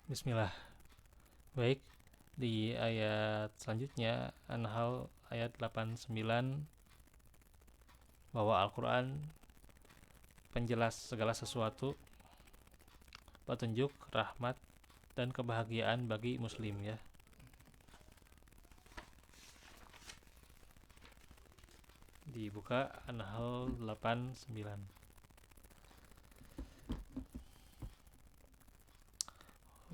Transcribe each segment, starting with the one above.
Bismillah. Baik, di ayat selanjutnya An-Nahl ayat 89 bahwa Al-Quran penjelas segala sesuatu, petunjuk, rahmat, dan kebahagiaan bagi muslim ya. Dibuka An-Nahl 89.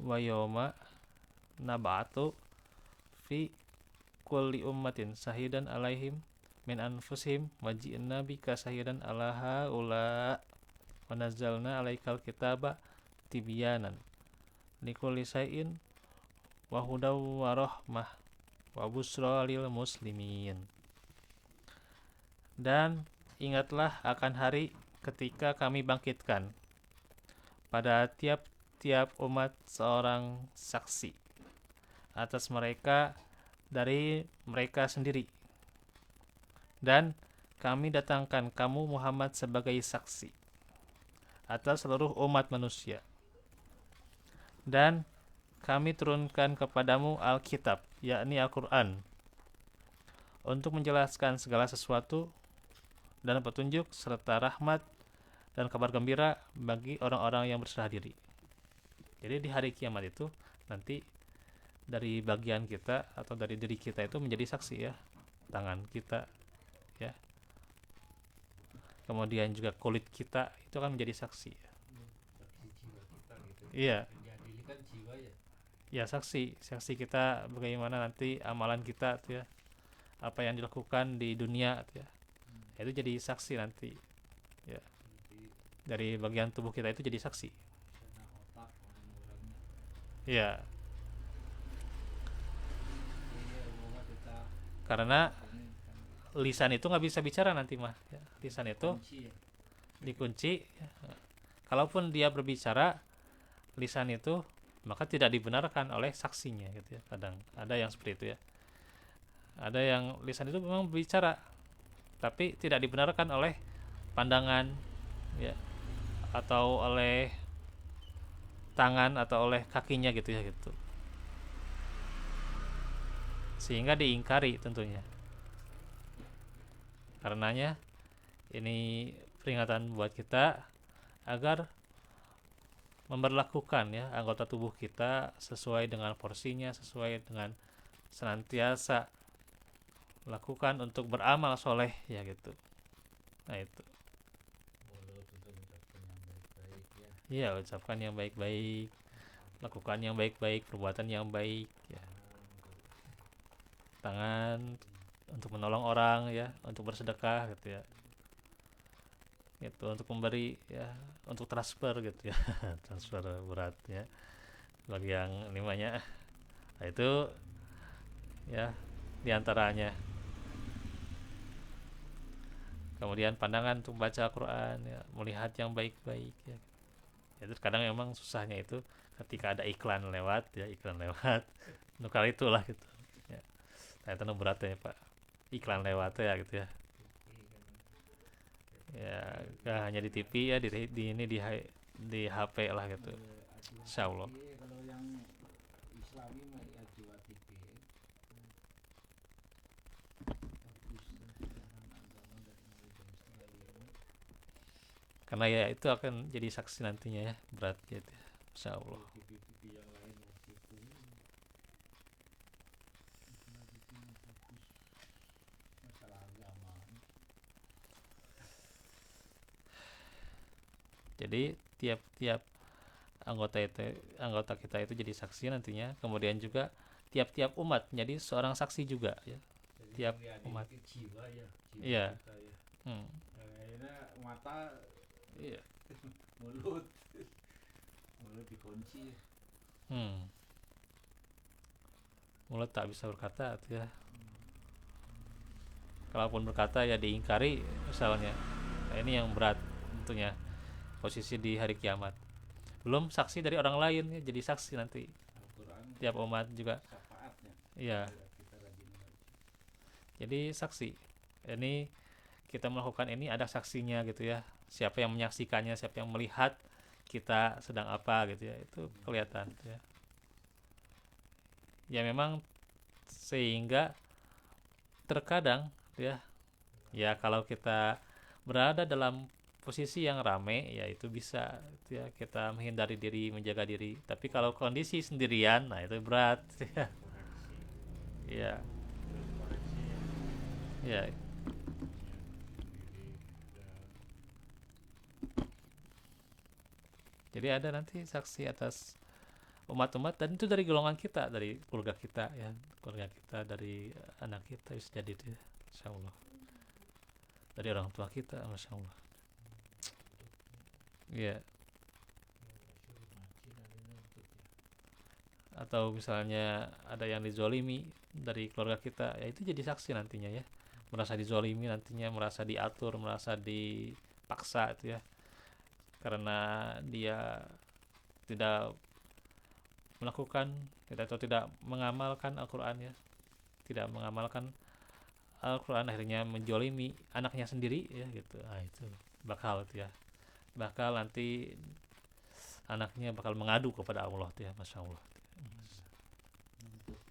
Wa yawma nab'atu fi kulli ummatin sahidan alaihim min anfusihim wa ji'na bika sahidan ala haula wa nazzalna alaikal kitaba tibyanan likulli syai'in wa hudaw wa rahmah wa busra lil muslimin. Dan ingatlah akan hari ketika kami bangkitkan pada tiap-tiap umat seorang saksi atas mereka dari mereka sendiri, dan kami datangkan kamu Muhammad sebagai saksi atas seluruh umat manusia, dan kami turunkan kepadamu Alkitab, yakni Al-Quran, untuk menjelaskan segala sesuatu dan petunjuk serta rahmat dan kabar gembira bagi orang-orang yang berserah diri. Jadi di hari kiamat itu nanti dari bagian kita atau dari diri kita itu menjadi saksi ya, tangan kita ya, kemudian juga kulit kita itu akan menjadi saksi ya. Iya, ya saksi kita bagaimana nanti amalan kita tuh ya, apa yang dilakukan di dunia tuh ya, itu jadi saksi nanti ya, dari bagian tubuh kita itu jadi saksi. Iya, karena lisan itu nggak bisa bicara nanti mah ya. Lisan itu dikunci ya. Kalaupun dia berbicara lisan itu, maka tidak dibenarkan oleh saksinya gitu ya. Kadang ada yang seperti itu ya, ada yang lisan itu memang berbicara tapi tidak dibenarkan oleh pandangan ya, atau oleh tangan atau oleh kakinya gitu ya gitu, sehingga diingkari tentunya. Karenanya ini peringatan buat kita agar memperlakukan ya anggota tubuh kita sesuai dengan porsinya, sesuai dengan senantiasa lakukan untuk beramal soleh ya gitu. Nah itu, iya, ucapkan yang baik-baik, lakukan yang baik-baik, perbuatan yang baik ya. Tangan untuk menolong orang ya, untuk bersedekah gitu ya, gitu, untuk memberi ya, untuk transfer gitu ya transfer berat ya bagi yang limanya. Nah itu ya diantaranya. Kemudian pandangan untuk baca Quran ya, melihat yang baik-baik ya. Itu kadang memang susahnya itu ketika ada iklan lewat ya, iklan lewat nukar itulah gitu ya. Nah itu beratnya Pak, iklan lewat ya gitu ya. Ya gak hanya di TV ya, di ini di HP lah gitu. Insya Allah. Karena ya itu akan jadi saksi nantinya ya, berat gitu. Insya Allah. Jadi tiap-tiap anggota kita itu jadi saksi nantinya. Kemudian juga tiap-tiap umat jadi seorang saksi juga ya. Tiap umat. Iya. Hmm. Mata, Iya. mulut dikunci. Hmm. Mulut tak bisa berkata tuh ya. Kalaupun berkata ya diingkari misalnya. Nah, ini yang berat tentunya posisi di hari kiamat. Belum saksi dari orang lain ya, jadi saksi nanti tiap umat juga. Iya. Jadi saksi. Ini kita melakukan ini ada saksinya gitu ya. Siapa yang menyaksikannya, siapa yang melihat kita sedang apa gitu ya. Itu kelihatan gitu ya. Ya memang sehingga terkadang ya kalau kita berada dalam posisi yang rame ya itu bisa ya kita menghindari diri, menjaga diri. Tapi kalau kondisi sendirian, nah itu berat ya. Koreksi. Ya, Terus koreksi ya. ya. Ya, sendiri. Dan Jadi ada nanti saksi atas umat-umat dan itu dari golongan kita, dari keluarga kita ya, keluarga kita dari anak kita bisa jadi itu ya. Insya Allah. Dari orang tua kita, masya Allah. Iya. suruh ngaji dari nuntut ya. Atau misalnya ada yang dizolimi dari keluarga kita, ya itu jadi saksi nantinya ya. Merasa dizolimi nantinya, merasa diatur, merasa dipaksa itu ya. Karena dia tidak melakukan atau tidak mengamalkan Al-Quran ya, tidak mengamalkan Al-Quran, akhirnya menjolimi anaknya sendiri ya gitu. Nah itu bakal itu ya, bakal nanti anaknya bakal mengadu kepada Allah tuh ya, masya Allah Nuntut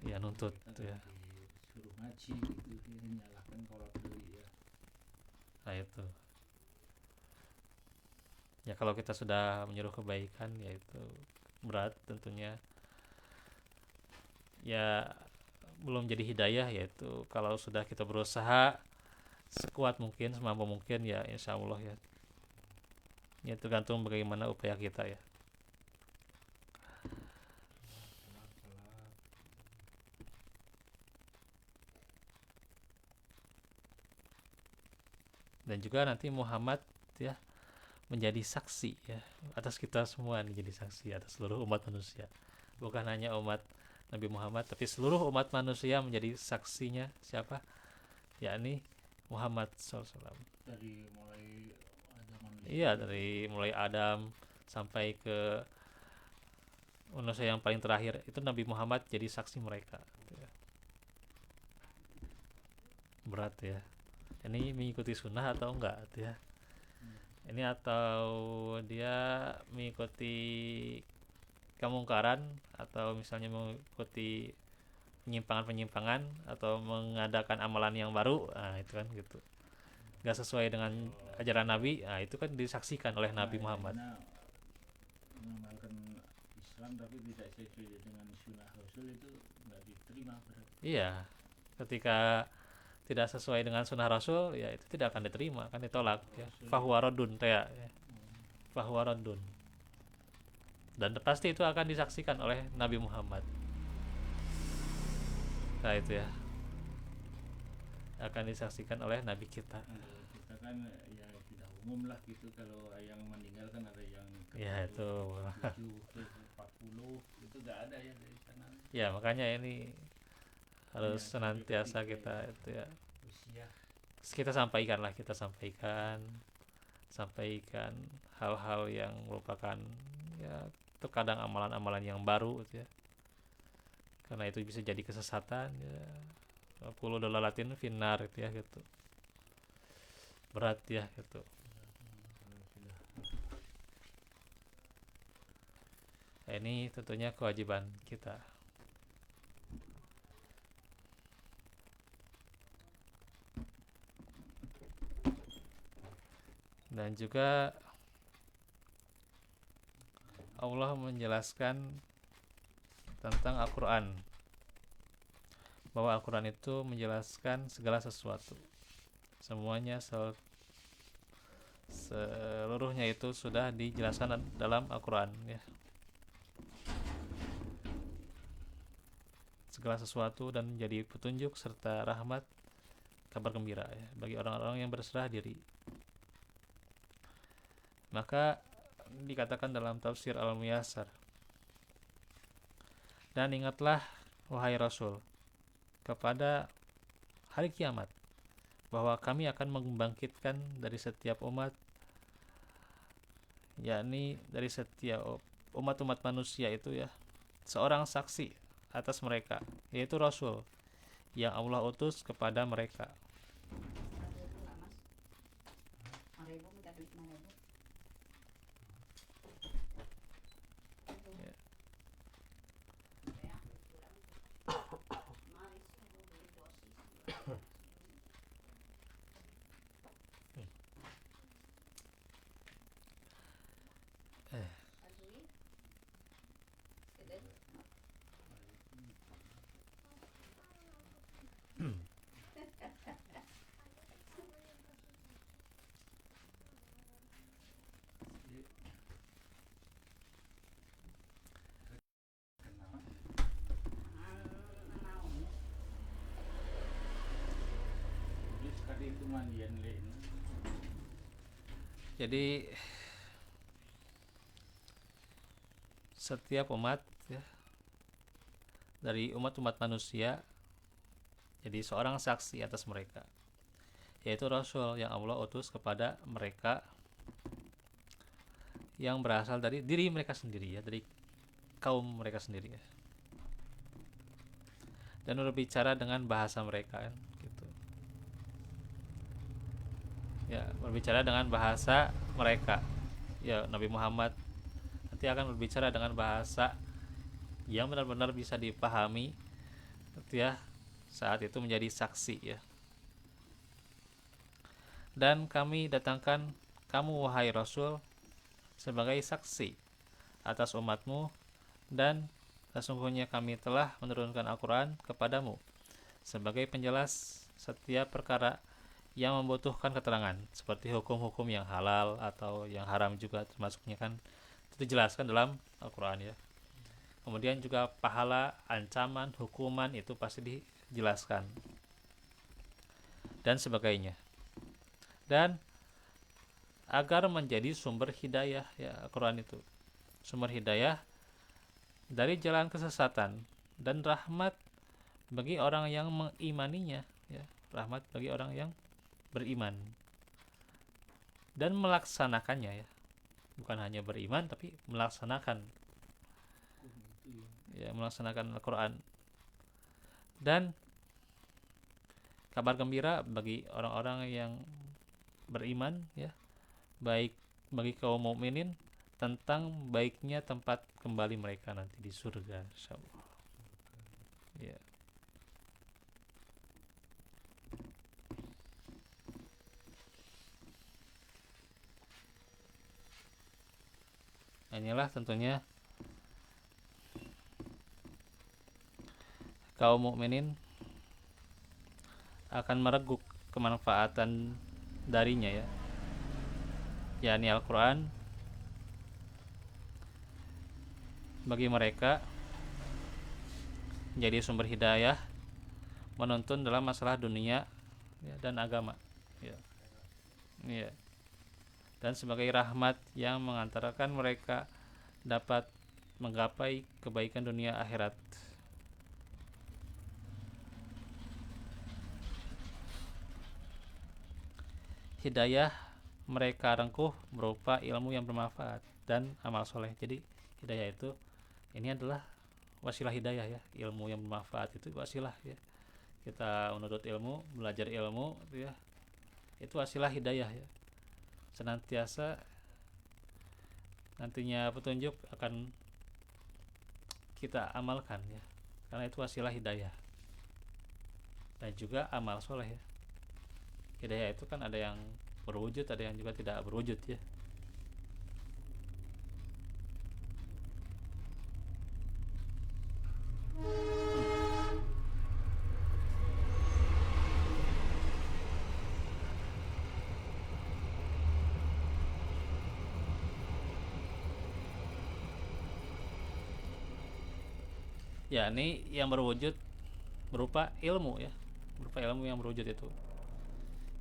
ya, nuntut kita tuh ya. disuruh ngaji gitu dia menyalahkan kolot dulu ya. Nah itu ya, kalau kita sudah menyuruh kebaikan ya itu berat tentunya ya, belum jadi hidayah, yaitu kalau sudah kita berusaha sekuat mungkin, semampu mungkin ya insya Allah ya. Ya tergantung bagaimana upaya kita ya. Pelan-pelan. Dan juga nanti Muhammad ya menjadi saksi ya atas kita semua, nih jadi saksi atas seluruh umat manusia. Bukan hanya umat Nabi Muhammad, tapi seluruh umat manusia menjadi saksinya siapa? Yakni Muhammad SAW. Dari mulai ada manusia. Iya, dari mulai Adam sampai ke manusia yang paling terakhir itu Nabi Muhammad jadi saksi mereka. Berat ya. Ini mengikuti sunnah atau enggak ya? Ini atau dia mengikuti kemungkaran, atau misalnya mengikuti penyimpangan-penyimpangan, atau mengadakan amalan yang baru, nah itu kan gitu. Gak sesuai dengan ajaran Nabi, nah itu kan disaksikan oleh Nabi Muhammad. Mengamalkan Islam tapi tidak sesuai dengan sunnah Rasul itu nggak diterima berarti. Iya, ketika tidak sesuai dengan sunnah Rasul ya itu tidak akan diterima, kan ditolak ya. Fahuwa raddun ya. Fahuwa raddun. Dan pasti itu akan disaksikan oleh Nabi Muhammad. Nah itu ya, akan disaksikan oleh Nabi kita. Kalau kita kan ya tidak umum lah gitu, kalau yang meninggal kan ada yang Ya itu 7 40 itu nggak ada ya dari sana. ya, makanya ini harus Ya, senantiasa ketika kita itu ya, usia kita sampaikan lah, kita sampaikan hal-hal yang merupakan ya terkadang amalan-amalan yang baru gitu ya, karena itu bisa jadi kesesatan ya. Puluh dolalatin finnar itu ya gitu, berat ya gitu. kalau sudah Nah, ini tentunya kewajiban kita. Dan juga Allah menjelaskan tentang Al-Quran, bahwa Al-Quran itu menjelaskan segala sesuatu, semuanya seluruhnya itu sudah dijelaskan dalam Al-Quran ya. Segala sesuatu, dan menjadi petunjuk serta rahmat, kabar gembira ya bagi orang-orang yang berserah diri. Maka dikatakan dalam tafsir Al-Muyassar, dan ingatlah wahai Rasul kepada hari kiamat, bahwa kami akan membangkitkan dari setiap umat, yakni dari setiap umat-umat manusia itu ya, seorang saksi atas mereka, yaitu Rasul yang Allah utus kepada mereka. kemandian lain. Jadi setiap umat ya, dari umat-umat manusia jadi seorang saksi atas mereka, yaitu Rasul yang Allah utus kepada mereka yang berasal dari diri mereka sendiri ya, dari kaum mereka sendiri ya. Dan berbicara dengan bahasa mereka kan, gitu. Ya, berbicara dengan bahasa mereka. Ya, Nabi Muhammad nanti akan berbicara dengan bahasa yang benar-benar bisa dipahami, gitu ya, saat itu menjadi saksi ya. Dan kami datangkan kamu wahai Rasul sebagai saksi atas umatmu, dan sesungguhnya kami telah menurunkan Al-Quran kepadamu sebagai penjelas setiap perkara yang membutuhkan keterangan, seperti hukum-hukum yang halal atau yang haram juga termasuknya kan, itu dijelaskan dalam Al-Quran ya. Kemudian juga pahala, ancaman, hukuman itu pasti dijelaskan dan sebagainya. Dan agar menjadi sumber hidayah ya, Al-Quran itu sumber hidayah dari jalan kesesatan dan rahmat bagi orang yang mengimaninya ya, rahmat bagi orang yang beriman dan melaksanakannya ya, bukan hanya beriman tapi melaksanakan ya, melaksanakan Al-Quran. Dan kabar gembira bagi orang-orang yang beriman ya, baik bagi kaum mukminin tentang baiknya tempat kembali mereka nanti di surga insyaallah ya. Inilah tentunya kaum mukminin akan mereguk kemanfaatan darinya ya, yakni Al-Quran bagi mereka menjadi sumber hidayah menuntun dalam masalah dunia ya, dan agama ya. Ya. Dan sebagai rahmat yang mengantarkan mereka dapat menggapai kebaikan dunia akhirat. Hidayah mereka rengkuh berupa ilmu yang bermanfaat dan amal soleh. Jadi hidayah itu ini adalah wasilah hidayah ya, ilmu yang bermanfaat itu wasilah ya. Kita menuntut ilmu, belajar ilmu itu ya, itu wasilah hidayah ya. Senantiasa nantinya petunjuk akan kita amalkan ya, karena itu wasilah hidayah. Dan juga amal soleh ya. Hidayah itu kan ada yang berwujud, ada yang juga tidak berwujud ya. Ya, ini yang berwujud berupa ilmu ya, berupa ilmu yang berwujud itu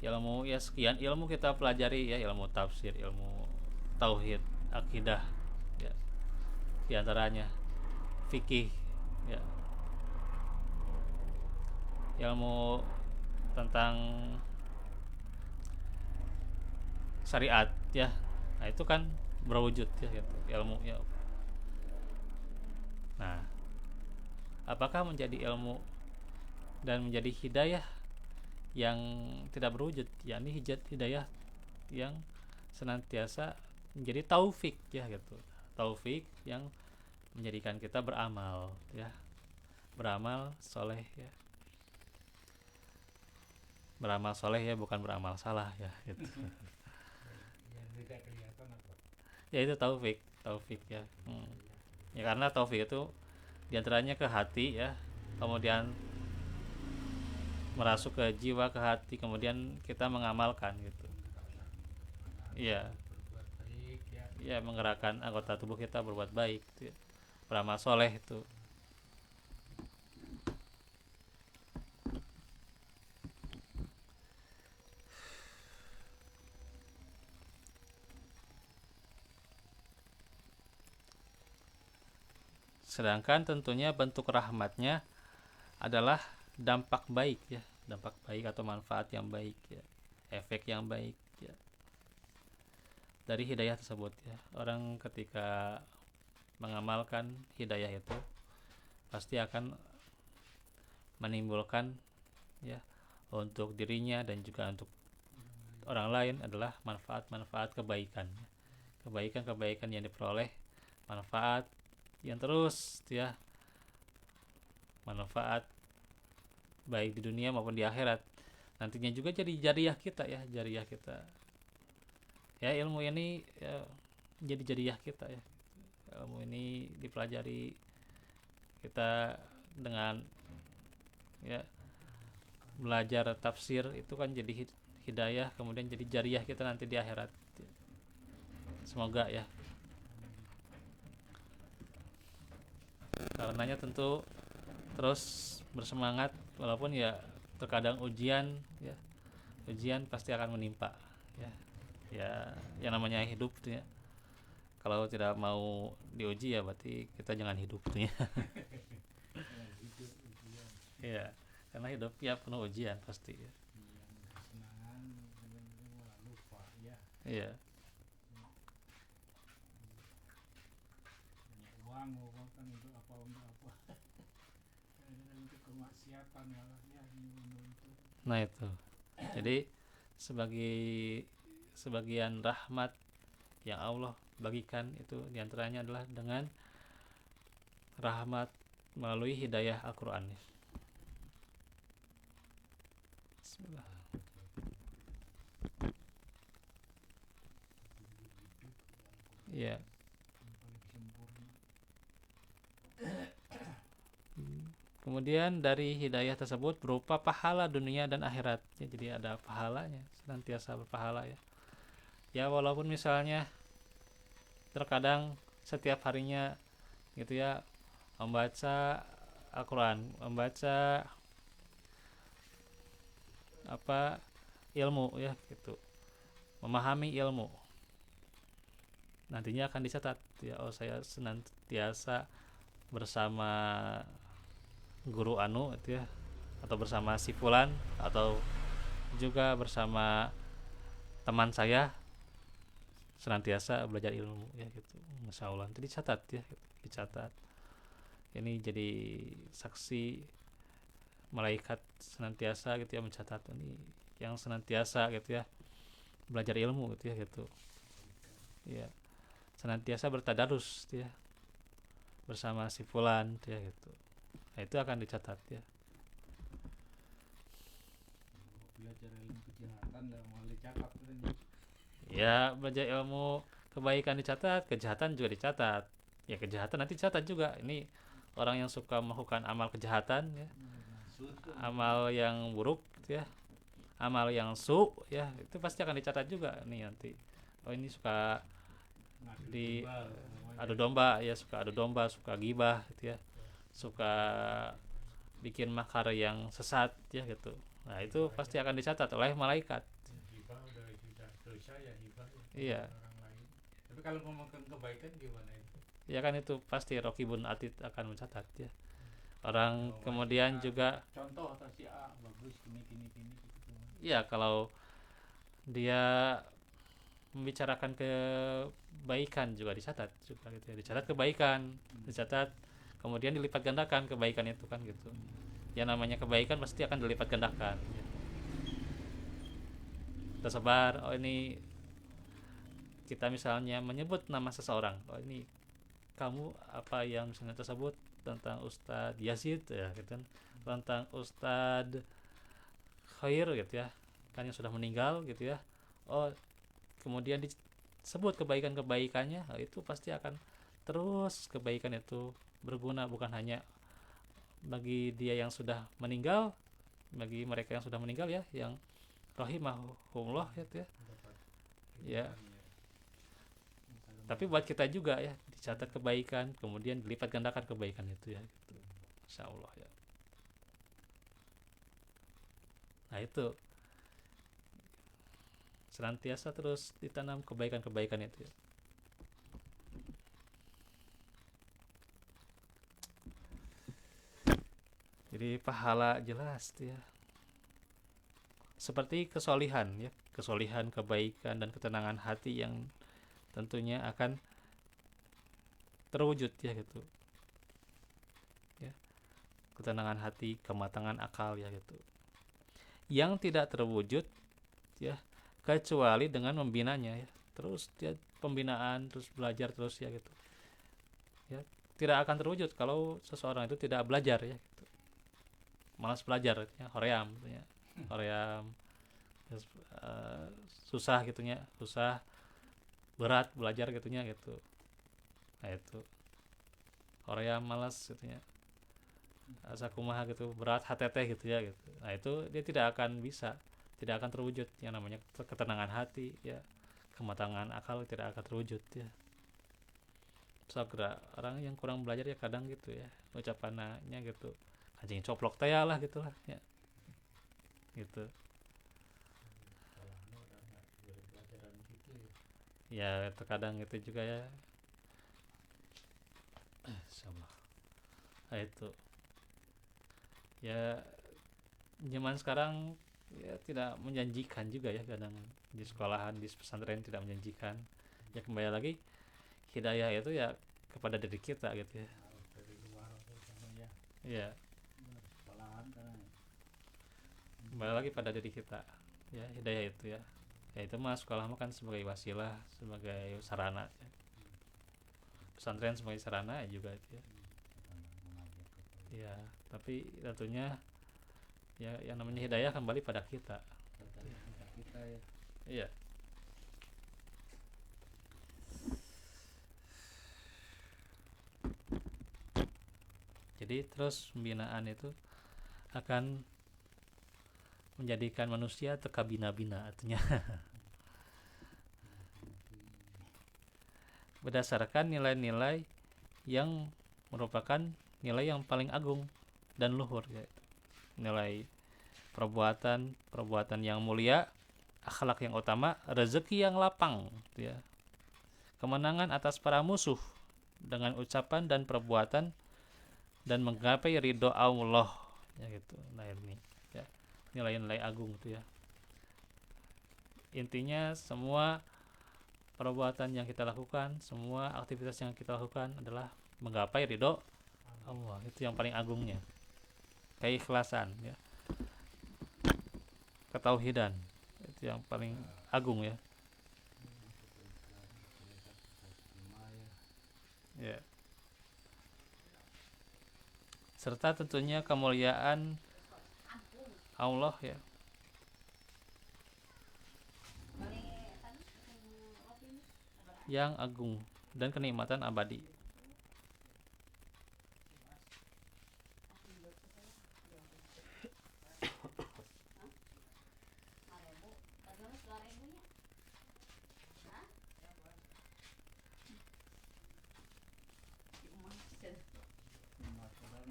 ilmu ya, sekian ilmu kita pelajari ya, ilmu tafsir, ilmu tauhid, akidah ya, diantaranya fikih ya, ilmu tentang syariat ya. Nah itu kan berwujud ya gitu, ilmu ya. Nah apakah menjadi ilmu dan menjadi hidayah yang tidak berwujud, yakni hidayah yang senantiasa menjadi taufik ya gitu, taufik yang menjadikan kita beramal ya, beramal soleh ya, beramal soleh ya, bukan beramal salah ya gitu. Yang tidak kelihatan apa? Ya itu taufik, taufik ya. Ya karena taufik itu diantaranya ke hati ya, kemudian merasuk ke jiwa, ke hati, kemudian kita mengamalkan gitu. Iya. Berbuat baik ya. Ya menggerakkan anggota tubuh kita berbuat baik gitu ya. Beramal soleh itu. Sedangkan tentunya bentuk rahmatnya adalah dampak baik ya, dampak baik atau manfaat yang baik ya, efek yang baik ya dari hidayah tersebut ya. Orang ketika mengamalkan hidayah itu pasti akan menimbulkan ya untuk dirinya dan juga untuk orang lain adalah manfaat-manfaat kebaikan. Kebaikan-kebaikan yang diperoleh, manfaat yang terus ya, manfaat baik di dunia maupun di akhirat. Nantinya juga jadi jariah kita ya, jariah kita. Ya ilmu ini ya, jadi jariah kita ya. Ilmu ini dipelajari kita dengan ya belajar tafsir itu kan jadi hidayah, kemudian jadi jariah kita nanti di akhirat. Semoga ya. Karenanya tentu terus bersemangat walaupun ya terkadang ujian ya, ujian pasti akan menimpa ya. Ya yang namanya hidup tuh ya. Kalau tidak mau diuji ya berarti kita jangan hidup tuh ya. Iya, karena hidup ya penuh ujian pasti ya. Kesenangan kadang-kadang malah lupa ya. Iya. Banyak uang kan untuk apa kadang-kadang untuk kemaksiatan malah ya itu. Nah itu. Jadi sebagian rahmat yang Allah bagikan itu diantaranya adalah dengan rahmat melalui hidayah Al-Quran. Bismillah. Ya. Kemudian dari hidayah tersebut berupa pahala dunia dan akhirat. Ya, jadi ada pahalanya, senantiasa berpahala ya. Ya walaupun misalnya terkadang setiap harinya gitu ya membaca Al-Quran, membaca apa ilmu ya gitu, memahami ilmu, nantinya akan dicatat ya, oh saya senantiasa bersama guru anu itu ya, atau bersama si fulan, atau juga bersama teman saya senantiasa belajar ilmu ya gitu, Masya Allah. Jadi dicatat ya gitu. Dicatat ini jadi saksi malaikat senantiasa gitu ya mencatat ini yang senantiasa gitu ya belajar ilmu gitu ya gitu ya, senantiasa bertadarus gitu ya bersama si fulan gitu ya gitu. Nah itu akan dicatat ya. Belajar ilmu kejahatan dan mau dicatat kan. Ya belajar ilmu kebaikan dicatat, kejahatan juga dicatat. Ya kejahatan nanti dicatat juga. Ini orang yang suka melakukan amal kejahatan ya, amal yang buruk gitu ya, amal yang ya itu pasti akan dicatat juga nih nanti. Oh ini suka di adu domba ya, suka adu domba, suka gibah gitu ya, suka bikin makar yang sesat ya gitu. Nah itu pasti akan dicatat oleh malaikat. Hibah udah dosa ya hibah ya. Iya. Orang lain. Tapi kalau ngomongin kebaikan gimana itu? Ya kan itu pasti Rokibun Atid akan mencatat ya. Orang kemudian juga contoh atau si A bagus gini gitu. Ya kalau dia membicarakan kebaikan juga dicatat juga gitu ya. Dicatat kebaikan, dicatat kemudian dilipat gandakan kebaikan itu kan gitu. Ya namanya kebaikan pasti akan dilipat gandakan ya. Tersebar, oh ini kita misalnya menyebut nama seseorang, oh ini kamu apa yang misalnya tersebut tentang Ustadz Yazid ya gitu kan, tentang Ustadz Khair gitu ya kan yang sudah meninggal gitu ya, oh kemudian disebut kebaikan-kebaikannya, oh, itu pasti akan terus kebaikan itu berguna bukan hanya bagi dia yang sudah meninggal, bagi mereka yang sudah meninggal ya, yang rahimahumullah gitu ya. Ya. Tapi buat kita juga ya, dicatat kebaikan, kemudian dilipat gandakan kebaikan itu ya gitu. Insyaallah ya. Nah itu senantiasa terus ditanam kebaikan-kebaikan itu ya. Jadi pahala jelas tuh ya. Seperti kesolihan ya, kesolihan, kebaikan dan ketenangan hati yang tentunya akan terwujud ya gitu. Ya, ketenangan hati, kematangan akal ya gitu. Yang tidak terwujud ya kecuali dengan membinanya ya. Terus dia pembinaan, terus belajar terus ya gitu. Ya, tidak akan terwujud kalau seseorang itu tidak belajar ya gitu. Malas belajar ya, hoream ya. Hoream susah gitunya, susah berat belajar gitunya gitu. Nah itu hoream malas gitunya, asa kumaha gitu, berat HTT gitu ya gitu. Nah itu dia tidak akan bisa, tidak akan terwujud yang namanya ketenangan hati ya, kematangan akal tidak akan terwujud ya. Segera orang yang kurang belajar ya kadang gitu ya, ucapannya gitu, anjing coplok teh lah gitulah ya gitu. Salahnya udah nggak diberi pelajaran gitu ya. Ya terkadang itu juga ya. Sama. Nah, itu ya zaman sekarang ya tidak menjanjikan juga ya, kadang di sekolahan, di pesantren tidak menjanjikan ya. Kembali lagi hidayah itu ya kepada diri kita gitu ya. Harus dari luar tuh sama ya. Iya, Sekolahan kan kembali lagi pada diri kita ya, hidayah itu ya. Ya itu mah sekolah mah kan sebagai wasilah, sebagai sarana ya. Pesantren sebagai sarana juga itu ya. mengajak ke Ya, tapi tentunya ya yang namanya hidayah kembali pada kita. kita ya. Iya. Jadi terus pembinaan itu akan menjadikan manusia tekabina-bina artinya berdasarkan nilai-nilai yang merupakan nilai yang paling agung dan luhur ya. Nilai perbuatan yang mulia, akhlak yang utama, rezeki yang lapang ya. Kemenangan atas para musuh dengan ucapan dan perbuatan dan menggapai ridho Allah ya gitu. Nah ini ya, nilai-nilai agung itu ya. Intinya semua perbuatan yang kita lakukan, semua aktivitas yang kita lakukan adalah menggapai ridho Allah. Itu yang paling agungnya. Keikhlasan ya. Ketauhidan itu yang paling agung ya. Ya. Serta tentunya kemuliaan Allah ya, yang agung dan kenikmatan abadi.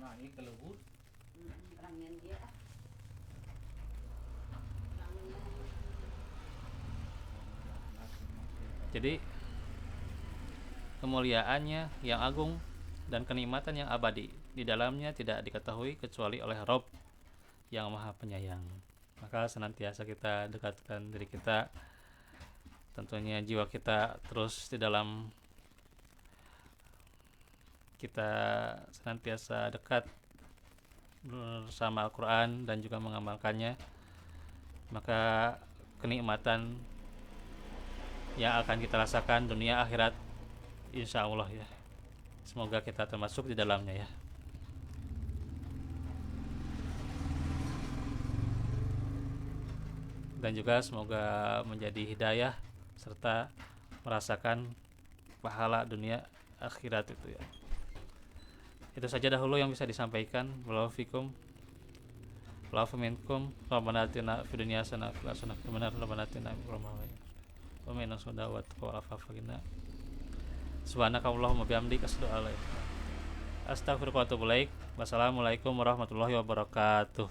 Nah ini kelebut Jadi kemuliaannya yang agung dan kenikmatan yang abadi di dalamnya tidak diketahui kecuali oleh Rob yang Maha Penyayang. Maka senantiasa kita dekatkan diri kita, tentunya jiwa kita terus di dalam kita senantiasa dekat bersama Al-Quran dan juga mengamalkannya. Maka kenikmatan yang akan kita rasakan dunia akhirat insya Allah ya. Semoga kita termasuk di dalamnya ya. Dan juga semoga menjadi hidayah serta merasakan pahala dunia akhirat itu ya. Itu saja dahulu yang bisa disampaikan. Wallahu fikum. Wallahu minkum. Rabbana atina fid dunya hasanah wa fil akhirati hasanah wa qina wa min as-sadawat wa afafina. Subhanakallahumma bihamdika asyhadu an la ilaha illa anta astaghfiruka wa atubu ilaik. Wassalamualaikum warahmatullahi wabarakatuh.